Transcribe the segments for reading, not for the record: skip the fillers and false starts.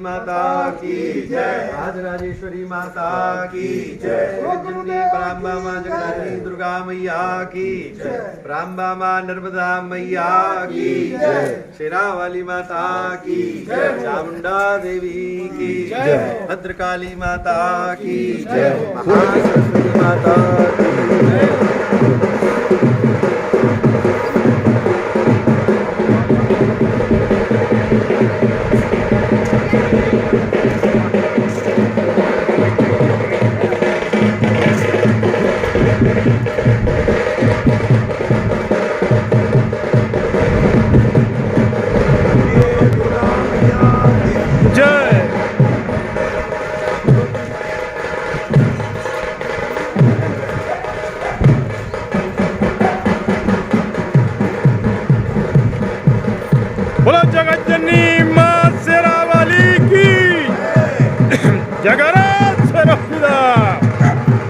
माता की जय, राजराजेश्वरी माता की जय, जगदम्बे ब्रह्मा माँ जगदम्बे दुर्गा मैया की जय, ब्रह्मा माँ नर्मदा मैया की जय, शेरावाली माता की जय, चामुंडा देवी की जय, भद्रकाली माता की जय, महासरस्वती माता की जय। बोलो जगत जननी माँ शेरावाली की जगन्नाथ सरस्वती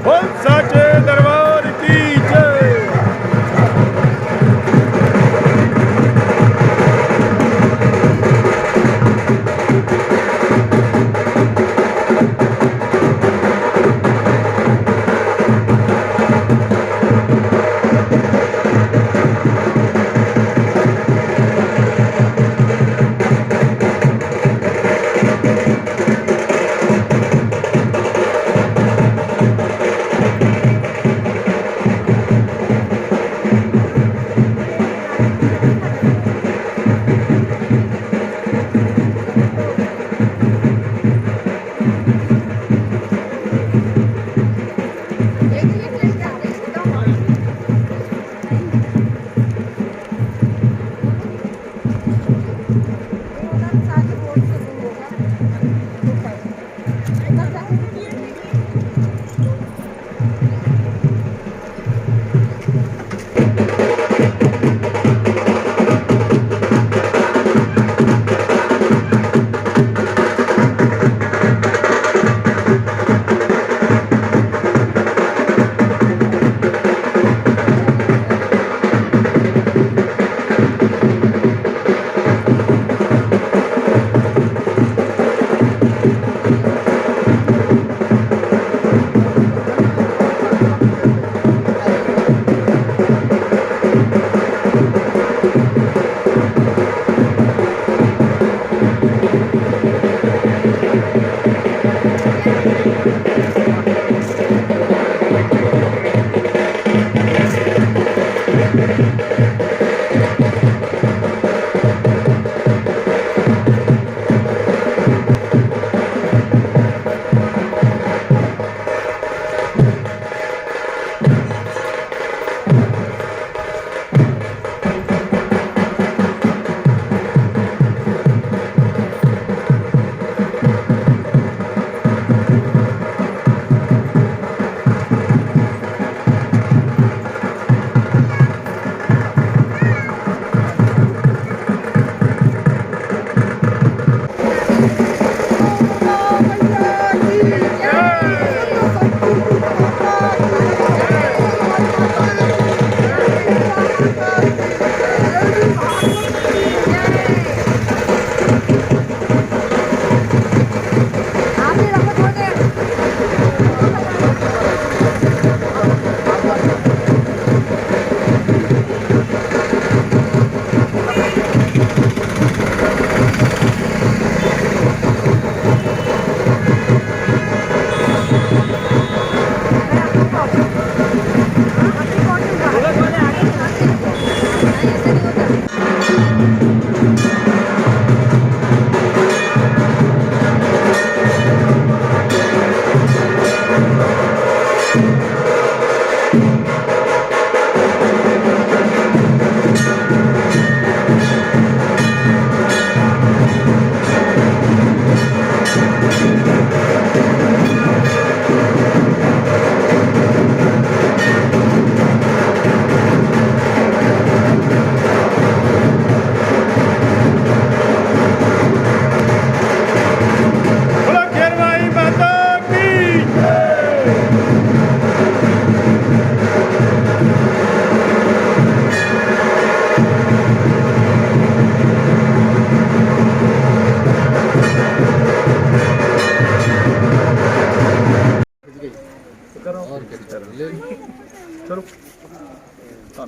बोल साचे दरबार की जय।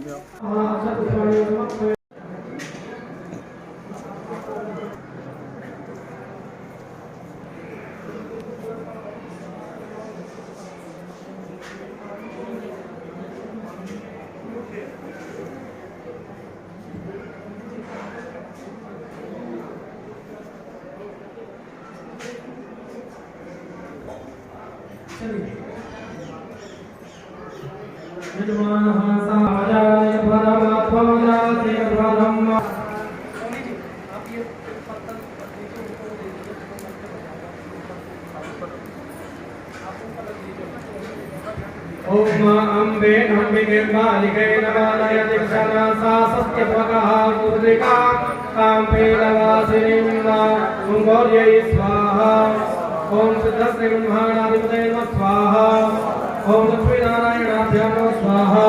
ओम अम्बे अम्बिके बालिके नवालय दिक्षाना सा सत्यत्वकः पुत्रिका काम्पेलवासिनीं वा सुगौर्यै स्वाहा ओम सिद्धस्ते ब्रह्माणाधिपतये नमः स्वाहा ओम लक्ष्मीनारायणाभ्यां नमः स्वाहा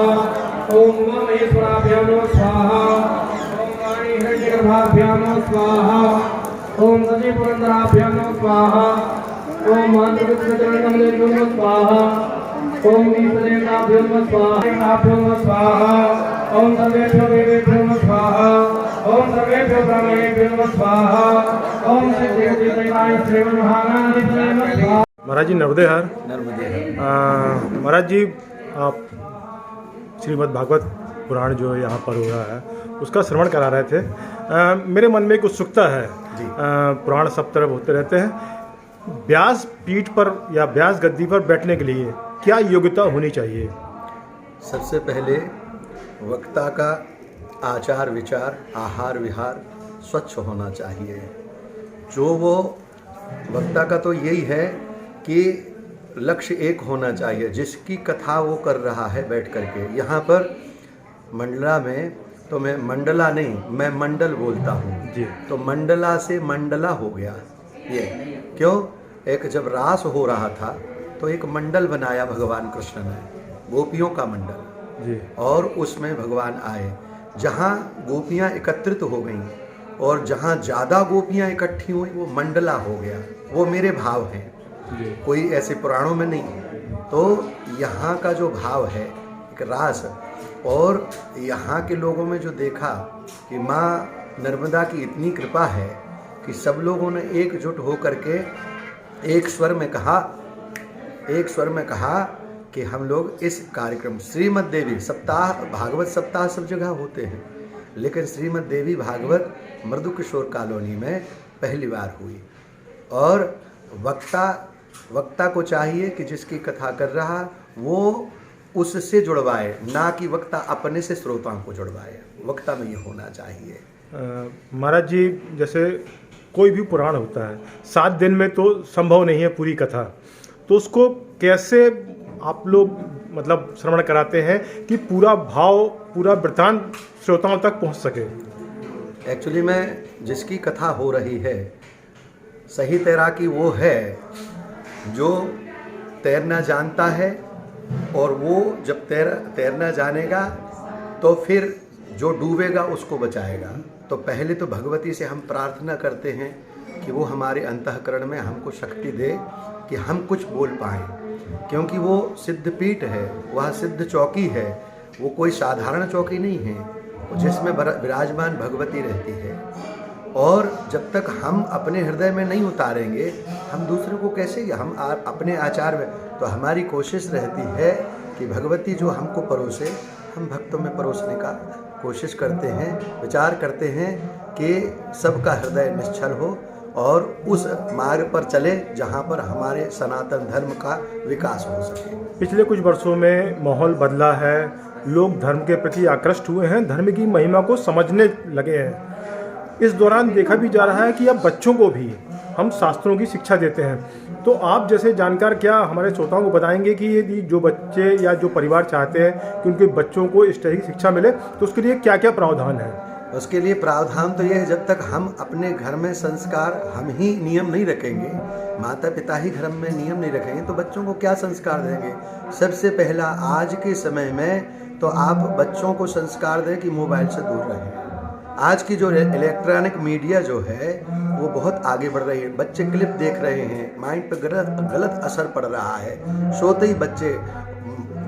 ओम उमामहेश्वराभ्यां नमः स्वाहा ओम वाणी हिरण्यगर्भाभ्यां नमः स्वाहा ओम सतीपुरन्दराभ्यां नमः स्वाहा ओम मातृविष्णुचरणकमलेभ्यो नमः स्वाहा ओम ईश्वरेणाभ्यो नमः स्वाहा ओम सर्वेभ्यो देवेभ्यो नमः स्वाहा ओम सर्वेभ्यो ब्राह्मणेभ्यो नमः स्वाहा ओम सिद्धिदेवाय श्रीमन्महागणाधिपतये नमः स्वाहा। महाराज जी नर्मदे हर। महाराज जी आप श्रीमद् भागवत पुराण जो यहाँ पर हो रहा है उसका श्रवण करा रहे थे। मेरे मन में एक उत्सुकता है। पुराण सब तरफ होते रहते हैं। व्यास पीठ पर या व्यास गद्दी पर बैठने के लिए क्या योग्यता होनी चाहिए? सबसे पहले वक्ता का आचार विचार आहार विहार स्वच्छ होना चाहिए। जो वो वक्ता का तो यही है कि लक्ष्य एक होना चाहिए, जिसकी कथा वो कर रहा है बैठ करके। यहाँ पर मंडला में तो मैं मंडला नहीं, मैं मंडल बोलता हूँ जी। तो मंडला से मंडला हो गया। ये क्यों? एक जब रास हो रहा था तो एक मंडल बनाया भगवान कृष्ण ने, गोपियों का मंडल जी। और उसमें भगवान आए। जहाँ गोपियाँ एकत्रित हो गईं और जहाँ ज़्यादा गोपियाँ इकट्ठी हुई वो मंडला हो गया। वो मेरे भाव हैं जी। कोई ऐसे पुराणों में नहीं है। तो यहाँ का जो भाव है एक रास, और यहाँ के लोगों में जो देखा कि माँ नर्मदा की इतनी कृपा है कि सब लोगों ने एकजुट होकर के एक स्वर में कहा कि हम लोग इस कार्यक्रम श्रीमद् देवी सप्ताह, भागवत सप्ताह सब जगह होते हैं, लेकिन श्रीमद् देवी भागवत मृदु किशोर कॉलोनी में पहली बार हुई। और वक्ता को चाहिए कि जिसकी कथा कर रहा वो उससे जुड़वाए, ना कि वक्ता अपने से श्रोताओं को जुड़वाए। वक्ता में ये होना चाहिए। महाराज जी जैसे कोई भी पुराण होता है 7 दिन में तो संभव नहीं है पूरी कथा, तो उसको कैसे आप लोग मतलब श्रवण कराते हैं कि पूरा भाव पूरा वृत्तांत श्रोताओं तक पहुंच सके? एक्चुअली में जिसकी कथा हो रही है सही तैराकी वो है जो तैरना जानता है, और वो जब तैरना जानेगा तो फिर जो डूबेगा उसको बचाएगा। तो पहले तो भगवती से हम प्रार्थना करते हैं कि वो हमारे अंतःकरण में हमको शक्ति दे कि हम कुछ बोल पाएँ, क्योंकि वो सिद्धपीठ है, वह सिद्ध चौकी है, वो कोई साधारण चौकी नहीं है जिसमें विराजमान भगवती रहती है। और जब तक हम अपने हृदय में नहीं उतारेंगे हम दूसरे को कैसे, हम अपने आचार में, तो हमारी कोशिश रहती है कि भगवती जो हमको परोसे हम भक्तों में परोसने का कोशिश करते हैं, विचार करते हैं कि सबका हृदय निश्चल हो और उस मार्ग पर चले जहाँ पर हमारे सनातन धर्म का विकास हो सके। पिछले कुछ वर्षों में माहौल बदला है, लोग धर्म के प्रति आकृष्ट हुए हैं, धर्म की महिमा को समझने लगे हैं। इस दौरान देखा भी जा रहा है कि अब बच्चों को भी हम शास्त्रों की शिक्षा देते हैं। तो आप जैसे जानकार क्या हमारे श्रोताओं को बताएंगे कि यदि जो बच्चे या जो परिवार चाहते हैं कि उनके बच्चों को इस तरह की शिक्षा मिले तो उसके लिए क्या क्या प्रावधान है? उसके लिए प्रावधान तो ये है, जब तक हम अपने घर में संस्कार, हम ही नियम नहीं रखेंगे, माता पिता ही घर में नियम नहीं रखेंगे तो बच्चों को क्या संस्कार देंगे? सबसे पहला आज के समय में तो आप बच्चों को संस्कार दें कि मोबाइल से दूर रहें। आज की जो इलेक्ट्रॉनिक मीडिया जो है वो बहुत आगे बढ़ रही है। बच्चे क्लिप देख रहे हैं, माइंड पर गलत असर पड़ रहा है। सोते ही बच्चे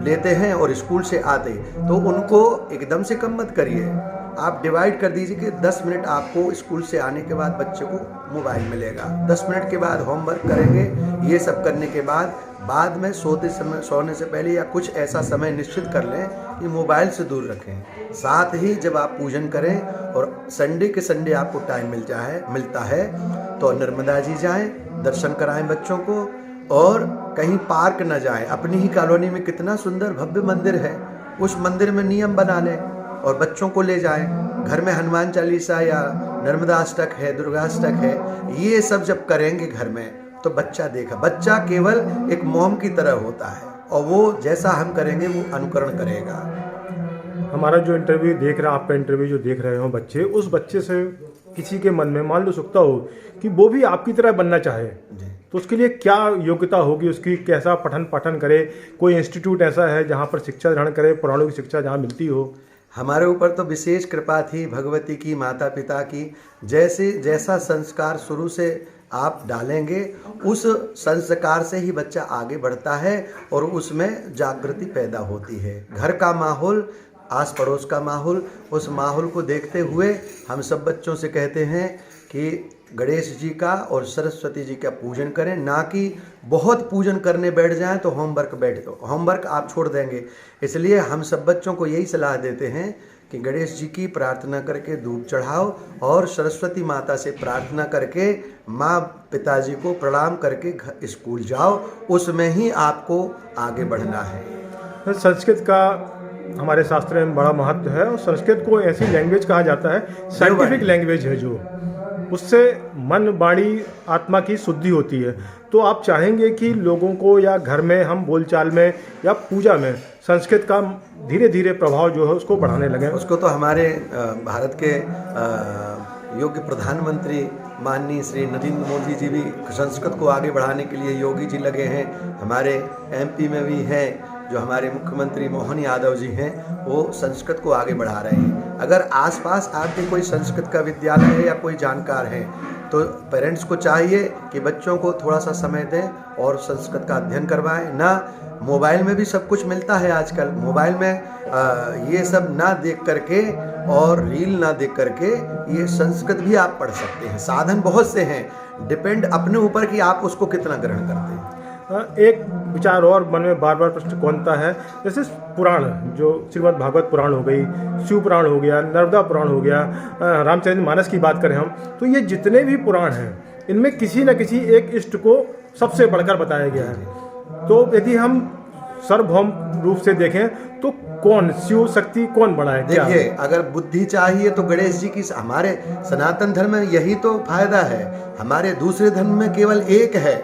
लेते हैं और स्कूल से आते, तो उनको एकदम से कम मत करिए। आप डिवाइड कर दीजिए कि 10 मिनट आपको स्कूल से आने के बाद बच्चे को मोबाइल मिलेगा, 10 मिनट के बाद होमवर्क करेंगे। ये सब करने के बाद में सोने से पहले या कुछ ऐसा समय निश्चित कर लें कि मोबाइल से दूर रखें। साथ ही जब आप पूजन करें और संडे के संडे आपको टाइम मिलता है तो नर्मदा जी जाएं, दर्शन कराएं बच्चों को, और कहीं पार्क न जाएं। अपनी ही कॉलोनी में कितना सुंदर भव्य मंदिर है, उस मंदिर में नियम बना लें और बच्चों को ले जाएं। घर में हनुमान चालीसा या नर्मदा अष्टक है, दुर्गा अष्टक है, ये सब जब करेंगे घर में तो बच्चा केवल एक मोम की तरह होता है और वो जैसा हम करेंगे वो अनुकरण करेगा। हमारा जो इंटरव्यू देख रहा, आपका इंटरव्यू जो देख रहे हो बच्चे, उस बच्चे से किसी के मन में मान लो सुकता हो कि वो भी आपकी तरह बनना चाहे, तो उसके लिए क्या योग्यता होगी उसकी, कैसा पठन पाठन करे? कोई इंस्टीट्यूट ऐसा है जहाँ पर शिक्षा ग्रहण करे, पुराणों की शिक्षा जहाँ मिलती हो? हमारे ऊपर तो विशेष कृपा थी भगवती की, माता पिता की। जैसा संस्कार शुरू से आप डालेंगे उस संस्कार से ही बच्चा आगे बढ़ता है और उसमें जागृति पैदा होती है। घर का माहौल, आस पड़ोस का माहौल, उस माहौल को देखते हुए हम सब बच्चों से कहते हैं कि गणेश जी का और सरस्वती जी का पूजन करें, ना कि बहुत पूजन करने बैठ जाएं तो होमवर्क आप छोड़ देंगे। इसलिए हम सब बच्चों को यही सलाह देते हैं कि गणेश जी की प्रार्थना करके धूप चढ़ाओ और सरस्वती माता से प्रार्थना करके माँ पिताजी को प्रणाम करके स्कूल जाओ, उसमें ही आपको आगे बढ़ना है। संस्कृत का हमारे शास्त्र में बड़ा महत्व है और संस्कृत को ऐसी लैंग्वेज कहा जाता है, साइंटिफिक लैंग्वेज है, जो उससे मन, वाणी, आत्मा की शुद्धि होती है। तो आप चाहेंगे कि लोगों को या घर में हम बोलचाल में या पूजा में संस्कृत का धीरे धीरे प्रभाव जो है उसको बढ़ाने लगे? उसको तो हमारे भारत के योग्य प्रधानमंत्री माननीय श्री नरेंद्र मोदी जी भी संस्कृत को आगे बढ़ाने के लिए योगी जी लगे हैं। हमारे एमपी में भी हैं जो हमारे मुख्यमंत्री मोहन यादव जी हैं, वो संस्कृत को आगे बढ़ा रहे हैं। अगर आसपास आपके कोई संस्कृत का विद्यालय है या कोई जानकार है तो पेरेंट्स को चाहिए कि बच्चों को थोड़ा सा समय दें और संस्कृत का अध्ययन करवाएं। ना मोबाइल में भी सब कुछ मिलता है आजकल, मोबाइल में ये सब ना देख करके और रील ना देख करके ये संस्कृत भी आप पढ़ सकते हैं। साधन बहुत से हैं, डिपेंड अपने ऊपर कि आप उसको कितना ग्रहण करते हैं। एक विचार और मन में बार बार प्रश्न कौनता है, जैसे पुराण जो श्रीमद् भागवत पुराण हो गई, शिव पुराण हो गया, नर्मदा पुराण हो गया, रामचरित मानस की बात करें हम, तो ये जितने भी पुराण हैं इनमें किसी न किसी एक इष्ट को सबसे बढ़कर बताया गया है। तो यदि हम सार्वभौम रूप से देखें तो कौन शिव शक्ति कौन बड़ा है? देखिए, अगर बुद्धि चाहिए तो गणेश जी की, हमारे सनातन धर्म में यही तो फायदा है। हमारे दूसरे धर्म में केवल एक है,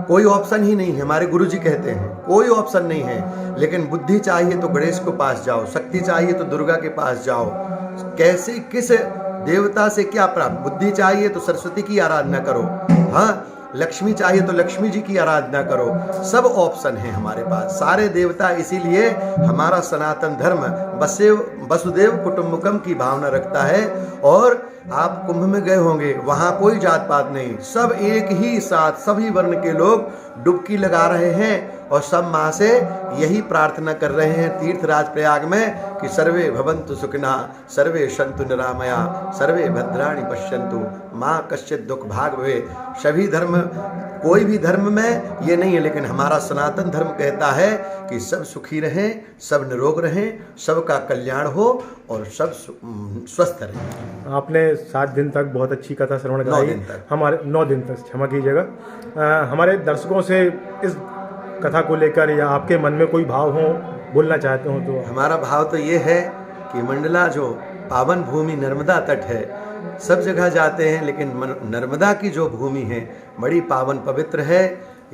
कोई ऑप्शन ही नहीं है। हमारे गुरुजी कहते हैं कोई ऑप्शन नहीं है। लेकिन बुद्धि चाहिए तो गणेश के पास जाओ, शक्ति चाहिए तो दुर्गा के पास जाओ। कैसे, किस देवता से क्या प्राप्त? बुद्धि चाहिए तो सरस्वती की आराधना करो, हाँ, लक्ष्मी चाहिए तो लक्ष्मी जी की आराधना करो। सब ऑप्शन है हमारे पास, सारे देवता। इसीलिए हमारा सनातन धर्म वसुदेव कुटुंबकम की भावना रखता है। और आप कुंभ में गए होंगे, वहाँ कोई जात पात नहीं, सब एक ही साथ सभी वर्ण के लोग डुबकी लगा रहे हैं और सब माँ से यही प्रार्थना कर रहे हैं तीर्थराज प्रयाग में कि सर्वे भवन्तु सुखिनः, सर्वे सन्तु निरामया, सर्वे भद्राणि पश्यन्तु, माँ कश्चित् दुख भाग भवे। सभी धर्म, कोई भी धर्म में ये नहीं है, लेकिन हमारा सनातन धर्म कहता है कि सब सुखी रहें, सब निरोग रहें, सबका कल्याण हो और सब स्वस्थ रहें। आपने 7 दिन तक बहुत अच्छी कथा श्रवण कराई, हमारे 9 दिन तक, क्षमा कीजिएगा। हमारे दर्शकों से इस कथा को लेकर या आपके मन में कोई भाव हो, बोलना चाहते हो तो? हमारा भाव तो ये है कि मंडला जो पावन भूमि नर्मदा तट है, सब जगह जाते हैं, लेकिन नर्मदा की जो भूमि है बड़ी पावन पवित्र है।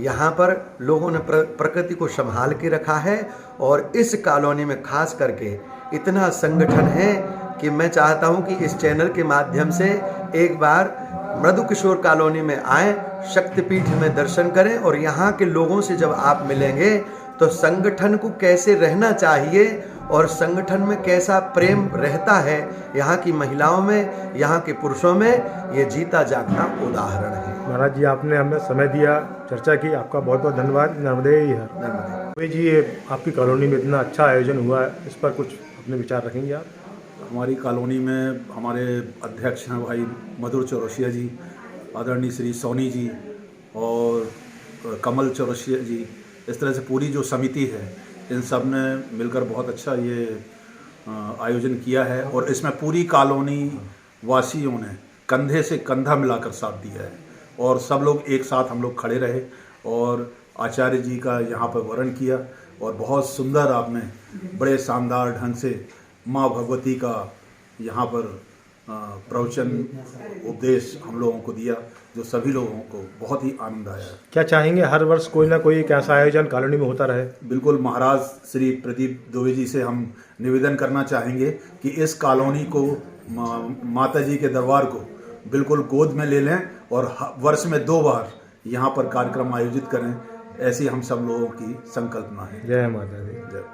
यहाँ पर लोगों ने प्रकृति को संभाल के रखा है और इस कॉलोनी में खास करके इतना संगठन है कि मैं चाहता हूँ कि इस चैनल के माध्यम से एक बार मृदु किशोर कॉलोनी में आएँ, शक्तिपीठ में दर्शन करें और यहाँ के लोगों से जब आप मिलेंगे तो संगठन को कैसे रहना चाहिए और संगठन में कैसा प्रेम रहता है यहाँ की महिलाओं में, यहाँ के पुरुषों में, ये जीता जागता उदाहरण है। महाराज जी, आपने हमें समय दिया, चर्चा की, आपका बहुत बहुत धन्यवाद। नर्मदे हर। नर्मदे। जी, ये आपकी कॉलोनी में इतना अच्छा आयोजन हुआ है, इस पर कुछ अपने विचार रखेंगे आप? हमारी कॉलोनी में हमारे अध्यक्ष हैं भाई मधुर चौरसिया जी, आदरणीय श्री सोनी जी और कमल चौरसिया जी, इस तरह से पूरी जो समिति है इन सब ने मिलकर बहुत अच्छा ये आयोजन किया है और इसमें पूरी कॉलोनी वासियों ने कंधे से कंधा मिलाकर साथ दिया है और सब लोग एक साथ हम लोग खड़े रहे और आचार्य जी का यहाँ पर वर्ण किया और बहुत सुंदर आपने बड़े शानदार ढंग से माँ भगवती का यहाँ पर प्रवचन उपदेश हम लोगों को दिया, जो सभी लोगों को बहुत ही आनंद आया। क्या चाहेंगे हर वर्ष कोई ना कोई एक ऐसा आयोजन कॉलोनी में होता रहे? बिल्कुल, महाराज श्री प्रदीप दुबे जी से हम निवेदन करना चाहेंगे कि इस कॉलोनी को माता जी के दरबार को बिल्कुल गोद में ले लें और वर्ष में 2 बार यहाँ पर कार्यक्रम आयोजित करें, ऐसी हम सब लोगों की संकल्पना है। जय माता दी। जय।